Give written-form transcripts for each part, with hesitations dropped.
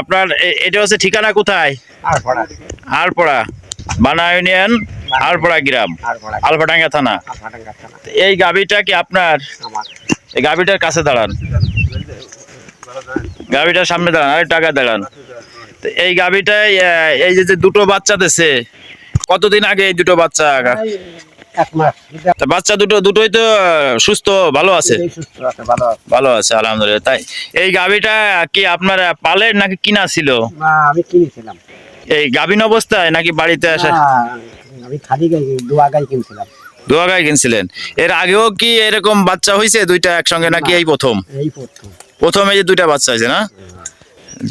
আপনার এটা হচ্ছে ঠিকানা কোথায়? আলপড়া, বানা ইউনিয়ন, আলপড়া গ্রাম, আলফাডাঙ্গা থানা। এই গাভীটা কি আপনার? এই গাভীটার কাছে দাঁড়ান, গাভীটার সামনে দাঁড়ান, আরেক টাকা দাঁড়ান। তো এই গাভীটাই এই যে দুটো বাচ্চা দিছে, কতদিন আগে এই দুটো বাচ্চা? তা বাচ্চা দুটোই তো সুস্থ, ভালো আছে? ভালো আছে আলহামদুলিল্লাহ। তাই এই গাভীটা কি আপনার পালের নাকি কিনা ছিল? আমি কিনেছিলাম। এই গাভীন অবস্থায় নাকি বাড়িতে আসা? আমি খালি গাই, দোয়া গাই কিনছিলাম। দোয়া গাই কিনছিলেন? এর আগেও কি এরকম বাচ্চা হয়েছে দুইটা একসঙ্গে নাকি এই প্রথম? এই প্রথম। প্রথমে যে দুইটা বাচ্চা হয়েছে না?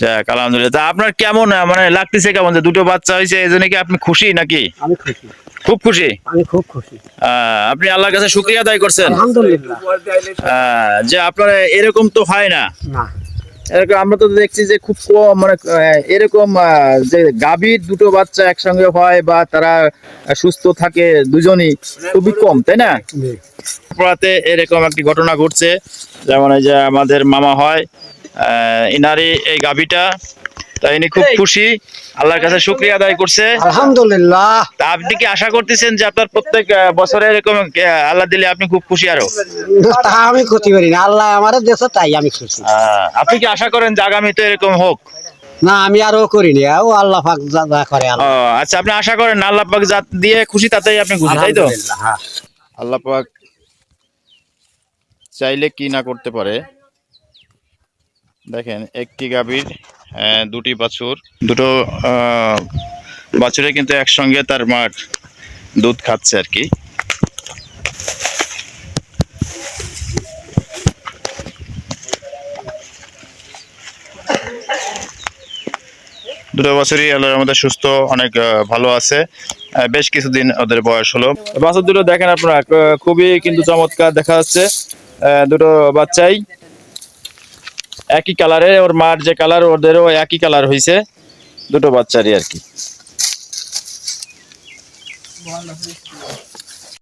যাক আলহামদুলিল্লাহ। তা আপনার কেমন মানে লাগতেছে, কেমন যে দুটো বাচ্চা হয়েছে, এই জন্য কি আপনি খুশি নাকি? আমি খুশি, খুব খুশি। আমি খুব খুশি। আপনি আল্লাহর কাছে শুকরিয়া আদায় করছেন? আলহামদুলিল্লাহ। যে আপনার এরকম তো হয় না। না, এরকম আমরা তো দেখছি যে খুব কম, মানে এরকম যে গাভীর দুটো বাচ্চা একসঙ্গে হয় বা তারা সুস্থ থাকে দুজনই, খুবই কম, তাই না? পড়াতে এরকম একটি ঘটনা ঘটছে, যেমন এই যে আমাদের মামা হয়, ইনারই এই গাভীটা, তাই ইনি খুব খুশি, আল্লাহর কাছে শুকরিয়া আদায় করছে। আলহামদুলিল্লাহ। তা আপনি কি আশা করতেছেন যে আপনার প্রত্যেক বছরে এরকম আল্লাহ দিলে আপনি খুব খুশি? আরো তা আমি ক্ষতি করি না, আল্লাহ আমার দেশে, তাই আমি খুশি। আপনি কি আশা করেন যে আগামীতে এরকম হোক? না, আমি আরো করিনি, ও আল্লাহ পাক যা করে। ও আচ্ছা, আপনি আশা করেন আল্লাহ পাক যা দিয়ে খুশি তাতেই আপনি খুশি, তাই তো? হ্যাঁ। আল্লাহ পাক চাইলে কি না করতে পারে। দেখেন, একটি গাভীর দুটি বাছুর, দুটো বাছুরে কিন্তু একসঙ্গে তার মার দুধ খাচ্ছে আর কি। দুটো বছরই আল্লাহর মধ্যে সুস্থ, অনেক ভালো আছে। বেশ কিছুদিন ওদের বয়স হলো। বাছুর দুটো দেখেন আপনারা, খুবই কিন্তু চমৎকার দেখা যাচ্ছে। দুটো বাচ্চাই একই কালারে, ওর মার যে কালার ওদেরও একই কালার হয়েছে, দুটো বাচ্চারই আর কি।